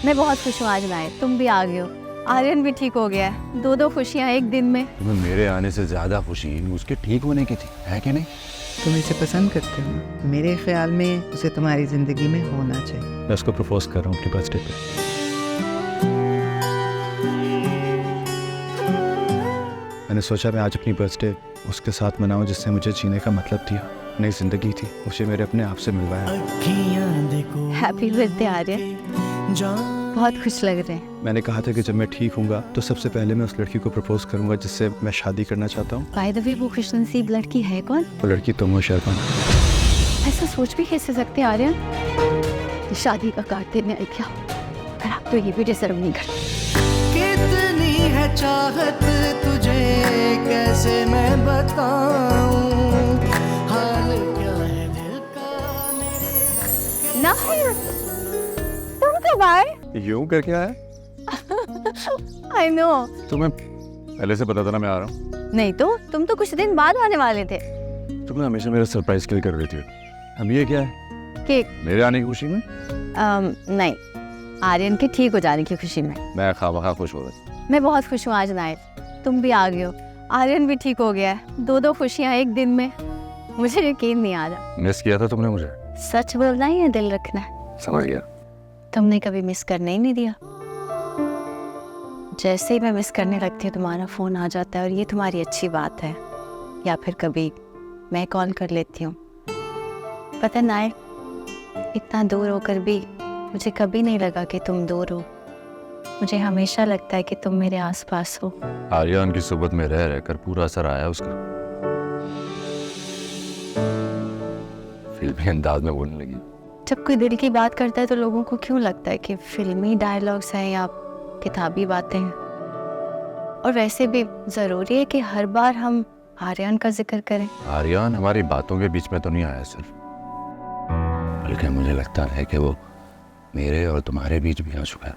मैं बहुत खुश हूँ आज नायक, तुम भी आ गए हो। आर्यन भी ठीक हो गया है। दो खुशियाँ एक दिन में। तुम्हें मेरे आने से ज्यादा खुशी उसके ठीक होने की थी, है कि नहीं? तुम इसे पसंद करते हो ना? मेरे ख्याल में उसे तुम्हारी जिंदगी में होना चाहिए। मैं उसको प्रपोज कर रहा हूँ अपने बर्थडे पे। मैंने सोचा मैं आज अपनी बर्थडे उसके साथ मनाऊं जिससे मुझे जीने का मतलब दिया, नई जिंदगी थी, उसे मेरे अपने आप से मिलवाया। हैप्पी बर्थडे आर्यन, बहुत खुश लग रहे हैं। मैंने कहा था कि जब मैं ठीक हूँगा तो सबसे पहले मैं उस लड़की को प्रपोज करूंगा जिससे मैं शादी करना चाहता हूँ। बाय द वे, वो खुशनसीब लड़की है कौन? वो लड़की तुम हो शर्मा। ऐसा सोच भी कैसे सकते आर्यन? ये शादी का कार्ड देने आई क्या? पर आप तो ये भी डिजर्व नहीं करते। कितनी है चाहत तुझे कैसे मैं बताऊं, हाल क्या है दिल का मेरे। नहीं, तुम कब आए? यूं करके आया? I know. तुम्हें पहले से पता था ना मैं आ रहा हूँ? नहीं तो तुम तो कुछ दिन बाद आने वाले थे। तुम हमेशा मेरा सरप्राइज किल कर रही थी। अब ये क्या है? केक? मेरे आने की खुशी में? नहीं, आर्यन के ठीक हो जाने की खुशी में। मैं खामखा खुश हो रहा। मैं बहुत खुश हूँ आज नायक, तुम भी आ गए हो। आर्यन भी ठीक हो गया है। दो खुशियाँ एक दिन में। मुझे यकीन नहीं आ रहा। मिस किया था तुमने मुझे? सच बोलना ही है दिल रखना है। समझ गया। तुमने कभी मिस करने ही नहीं दिया। जैसे ही मैं मिस करने लगती हूँ तुम्हारा फोन आ जाता है, और ये तुम्हारी अच्छी बात है। या फिर कभी मैं कॉल कर लेती हूँ। पता है नायक, इतना दूर होकर भी मुझे कभी नहीं लगा कि तुम दूर हो। मुझे हमेशा लगता है कि तुम मेरे आसपास हो। आर्यन की सोबत में रह रहकर पूरा असर आया उसका। फिल्मी अंदाज में बोलने लगी। जब कोई दिल की बात करता है तो लोगों को क्यों लगता है कि फिल्मी डायलॉग्स हैं या किताबी बातें हैं? और वैसे भी जरूरी है कि हर बार हम आर्यन का जिक्र करें? आर्यन हमारी बातों के बीच में तो नहीं आया सिर्फ, बल्कि मुझे लगता है कि वो मेरे और तुम्हारे बीच भी आ चुका है।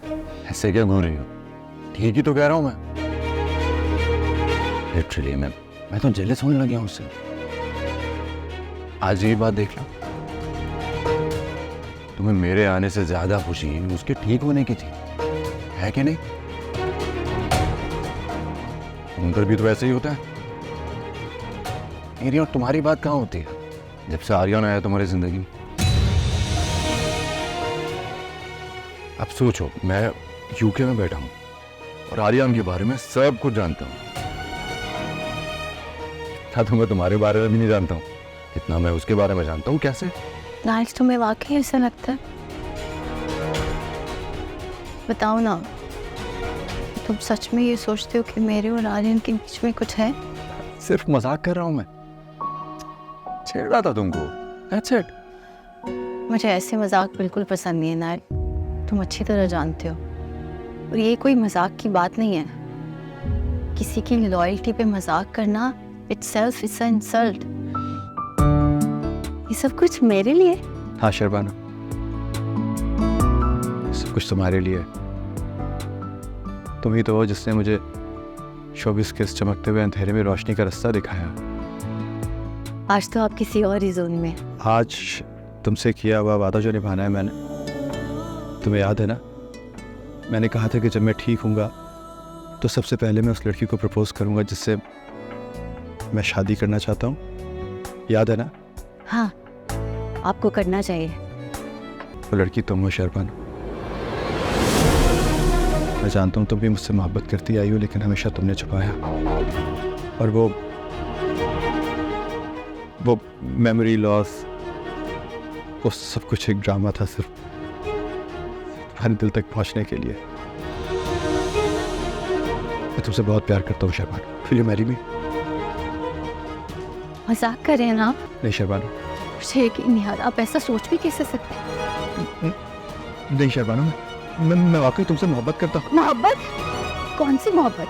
ऐसे क्या घूम रही हो? ठीक ही तो कह रहा हूँ मैं। लिटरली मैं तो जेलस होने लग गया हूँ उससे। आज ये बात देख लो, तुम्हें मेरे आने से ज्यादा खुशी उसके ठीक होने की थी, है कि नहीं? उनकर भी तो ऐसे ही होता है। मेरी और तुम्हारी बात कहाँ होती है जब से आर्यन आया तुम्हारी जिंदगी में? अब सोचो, मैं यूके में बैठा हूँ और आर्यन के बारे में सब कुछ जानता हूँ। क्या तो मैं तुम्हारे बारे में भी नहीं जानता हूँ इतना मैं उसके बारे में जानता हूँ? कैसे? नाइस, तुम्हें वाकई ऐसा लगता है? बताओ ना, तुम सच में ये सोचते हो कि मेरे और आर्यन के बीच में कुछ है? सिर्फ मजाक कर रहा हूँ मैं, छेड़ रहा था तुमको। That's it. मुझे ऐसे मजाक बिल्कुल पसंद नहीं है नाइल, तुम अच्छी तरह जानते हो। और ये कोई मजाक की बात नहीं है। किसी की लॉयल्टी पे मजाक करना itself is an insult। ये सब कुछ मेरे लिए? हाँ शर्बाना, सब कुछ तुम्हारे लिए। तुम ही तो हो जिसने मुझे शोबिस के इस चमकते हुए अंधेरे में रोशनी का रास्ता दिखाया। आज तो आप किसी और ही जोन में। आज तुमसे किया हुआ वादा जो निभाना है मैंने, तुम्हें याद है ना? मैंने कहा था कि जब मैं ठीक हूँगा तो सबसे पहले मैं उस लड़की को प्रपोज करूँगा जिससे मैं शादी करना चाहता हूँ। याद है ना? हाँ, आपको करना चाहिए। वो लड़की तुम हो शर्बाना। मैं जानता हूँ तुम भी मुझसे मोहब्बत करती आई हो, लेकिन हमेशा तुमने छुपाया। और वो मेमोरी लॉस, वो सब कुछ एक ड्रामा था, सिर्फ तुम्हारे दिल तक पहुँचने के लिए। मैं तुमसे बहुत प्यार करता हूँ शर्बाना। फिर मैरी मी? मजाक कर रहे हैं ना आप? नहीं शर्बाना, मुझे यकीन नहीं आ रहा, आप ऐसा सोच भी कैसे सकते हैं? नहीं शर्बाना, मैं वाकई तुमसे मोहब्बत करता हूँ। मोहब्बत? कौन सी मोहब्बत?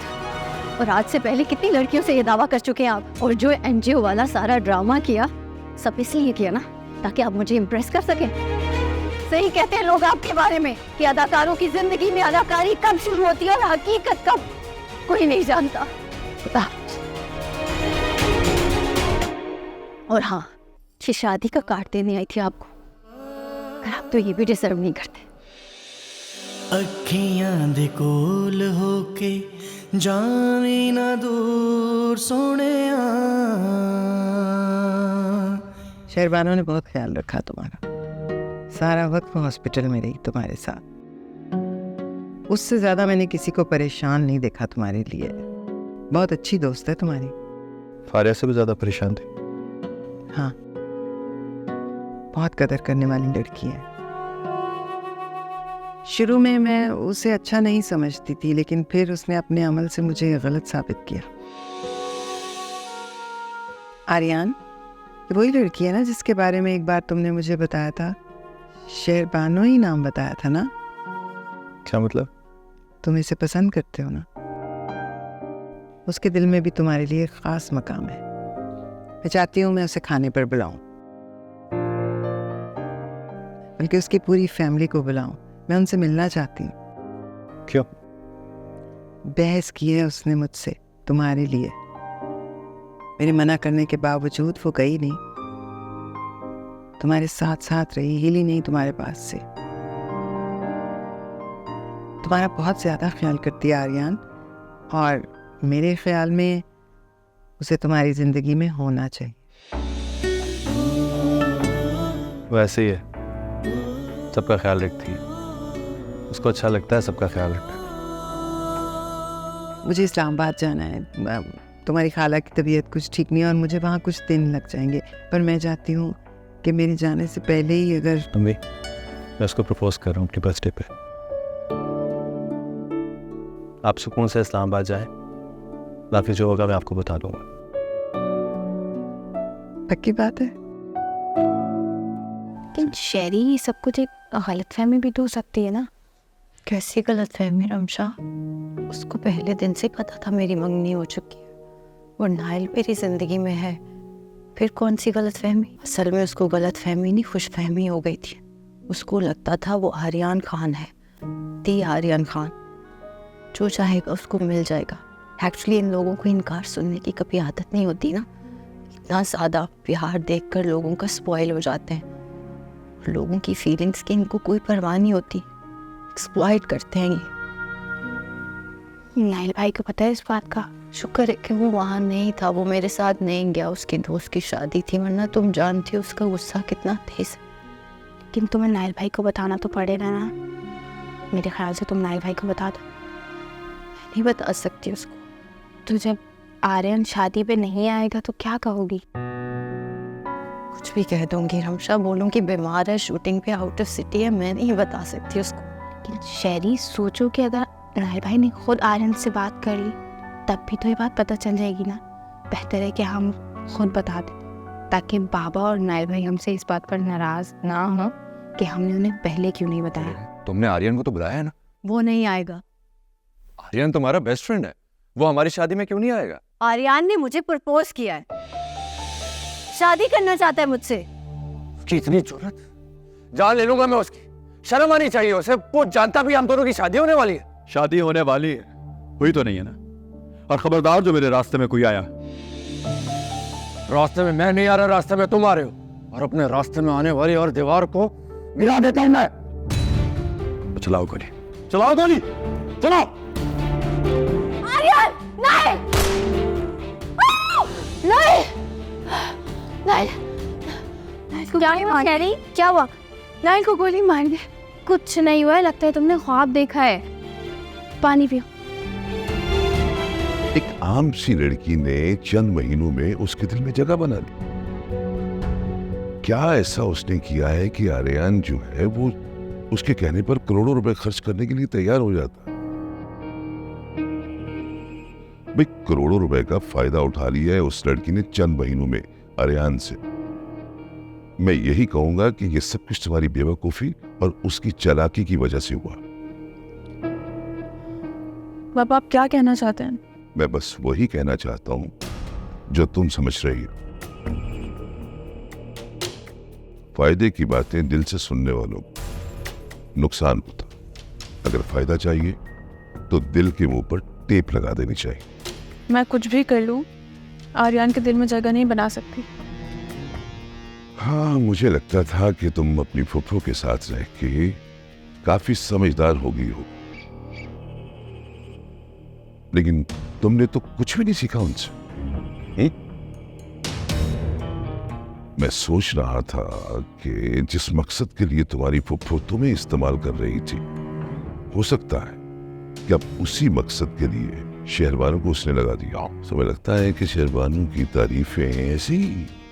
और आज से पहले कितनी लड़कियों से ये दावा कर चुके हैं आप। और जो एनजीओ वाला सारा ड्रामा किया, सब इसलिए किया ना, ताकि आप मुझे इम्प्रेस कर सकें। सही कहते हैं लोग आपके बारे में कि अदाकारों की जिंदगी में अदाकारी कब शुरू होती है और हकीकत कब, कोई नहीं जानता। पता। और हाँ, ये शादी का कार्ड देने आई थी आपको, पर आप तो ये भी डिजर्व नहीं करते। अखियां दे कोल होके जावी ना दूर सोहणिया। शहरबानों ने बहुत ख्याल रखा तुम्हारा, सारा वक्त वो हॉस्पिटल में रही तुम्हारे साथ। उससे ज़्यादा मैंने किसी को परेशान नहीं देखा तुम्हारे लिए। बहुत अच्छी दोस्त है तुम्हारी। फारिया से भी ज़्यादा परेशान थी। हाँ, बहुत कदर करने वाली लड़की है। शुरू में मैं उसे अच्छा नहीं समझती थी, लेकिन फिर उसने अपने अमल से मुझे गलत साबित किया। आर्यन, ये वही लड़की है ना जिसके बारे में एक बार तुमने मुझे बताया था? शहरबानो ही नाम बताया था ना? क्या मतलब? तुम इसे पसंद करते हो ना? उसके दिल में भी तुम्हारे लिए खास मकाम है। मैं चाहती हूँ मैं उसे खाने पर बुलाऊं, बल्कि उसकी पूरी फैमिली को बुलाऊं। मैं उनसे मिलना चाहती हूँ। क्यों? बहस की है उसने मुझसे तुम्हारे लिए। मेरे मना करने के बावजूद वो गई नहीं, तुम्हारे साथ साथ रही, हिली नहीं तुम्हारे पास से। तुम्हारा बहुत ज़्यादा ख्याल करती है आर्यन, और मेरे ख्याल में उसे तुम्हारी ज़िंदगी में होना चाहिए। वो ऐसे ही है, सबका ख्याल रखती है। उसको अच्छा लगता है सबका ख्याल रखना। मुझे इस्लामाबाद जाना है। तुम्हारी खाला की तबीयत कुछ ठीक नहीं है और मुझे वहाँ कुछ दिन लग जाएंगे, पर मैं चाहती हूँ कि मेरे जाने से पहले ही अगर अम्मी, मैं उसको प्रपोज कर रहा हूँ अपनी बर्थडे पे। आप सुकून से इस्लामाबाद जाएं, बाकी जो होगा मैं आपको बता दूंगा। पक्की बात है? लेकिन शेरी, ये सब कुछ एक गलतफहमी भी तो हो सकती है ना? कैसी गलतफहमी रमशा? उसको पहले दिन से पता था मेरी मंगनी हो चुकी है, वो नाइल मेरी जिंदगी में है। फिर कौन सी गलतफहमी? असल में उसको गलतफहमी नहीं, खुशफहमी हो गई थी। उसको लगता था वो आर्यन खान है, दी आर्यन खान, जो चाहेगा उसको मिल जाएगा। एक्चुअली इन लोगों को इनकार सुनने की कभी आदत नहीं होती ना। इतना ज़्यादा प्यार देखकर लोगों का स्पॉइल हो जाते हैं। लोगों की फीलिंग्स की इनको कोई परवाह नहीं होती, एक्सप्लॉइट करते हैं ये। नाइल भाई को पता है इस बात का? शुक्र है कि वो वहाँ नहीं था, वो मेरे साथ नहीं गया। उसकी दोस्त की शादी थी, वरना तुम जानती हो उसका गुस्सा कितना तेज है। लेकिन तुम्हें नाइल भाई को बताना तो पड़ेगा ना। मेरे ख्याल से तुम नाइल भाई को बता दो। मैं नहीं बता सकती उसको। तो जब आर्यन शादी पे नहीं आएगा तो क्या कहोगी? कुछ भी कह दूंगी रमशा, बोलूँगी बीमार है, शूटिंग पे आउट ऑफ सिटी है। मैं नहीं बता सकती उसको। लेकिन शेरी, सोचो कि अगर नाइल भाई ने खुद आर्यन से बात कर ली तब भी तो ये बात पता चल जाएगी ना। बेहतर है कि हम खुद बता दें, ताकि बाबा और नाइल भाई हमसे इस बात पर नाराज ना हो कि हमने उन्हें पहले क्यों नहीं बताया। तुमने आर्यन को तो बुलाया है ना? वो नहीं आएगा। आर्यन तुम्हारा बेस्ट फ्रेंड है, वो हमारी शादी में क्यों नहीं आएगा? आर्यन ने मुझे प्रपोज किया है, शादी करना चाहता है मुझसे। उसकी इतनी जरूरत, जान ले लूंगा मैं उसकी। शर्म आनी चाहिए उसे, वो जानता भी हम दोनों की शादी होने वाली है। शादी होने वाली है, हुई तो नहीं है ना। और खबरदार जो मेरे रास्ते में कोई आया। रास्ते में मैं नहीं आ रहा, रास्ते में तुम आ रहे हो, और अपने रास्ते में आने वाली और दीवार को गिरा देता हूं मैं। तो चलाओ गोली, चलाओ गोली, चलाओ। आर्यन, नहीं, नहीं, नहीं, क्या हुआ शेरी? क्या हुआ? नाइल को गोली मार दे। कुछ नहीं हुआ है, लगता है तुमने ख्वाब देखा है। पानी पियो। एक आम सी लड़की ने चंद महीनों में उसके दिल में जगह बना ली। क्या ऐसा उसने किया है कि आर्यन जो है वो उसके कहने पर करोड़ों रुपए खर्च करने के लिए तैयार हो जाता? भाई, करोड़ों रुपए का फायदा उठा लिया है उस लड़की ने चंद महीनों में आर्यन से। मैं यही कहूंगा कि ये सब कुछ तुम्हारी बेवकूफी और उसकी चालाकी की वजह से हुआ। बाबा, आप क्या कहना चाहते हैं? मैं बस वही कहना चाहता हूं जो तुम समझ रही हो। फायदे की बातें दिल से सुनने वालों को नुकसान होता। अगर फायदा चाहिए तो दिल के मुंह पर टेप लगा देनी चाहिए। मैं कुछ भी कर लूं, आर्यन के दिल में जगह नहीं बना सकती। हाँ, मुझे लगता था कि तुम अपनी फुफू के साथ रह के काफी समझदार हो गई हो, लेकिन तुमने तो कुछ भी नहीं सीखा उनसे। मैं सोच रहा था कि जिस मकसद के लिए तुम्हारी फुफ्फो तुम्हें इस्तेमाल कर रही थी, हो सकता है कि अब उसी मकसद के लिए शहरबानू को उसने लगा दिया। समय लगता है कि शहरबानू की तारीफें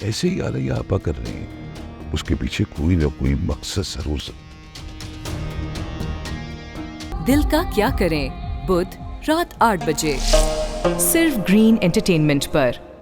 ऐसे ही आलिया आपा कर रही हैं। उसके पीछे कोई ना कोई मकसद जरूर। दिल का क्या करें, बुध रात 8 बजे सिर्फ ग्रीन एंटरटेनमेंट पर।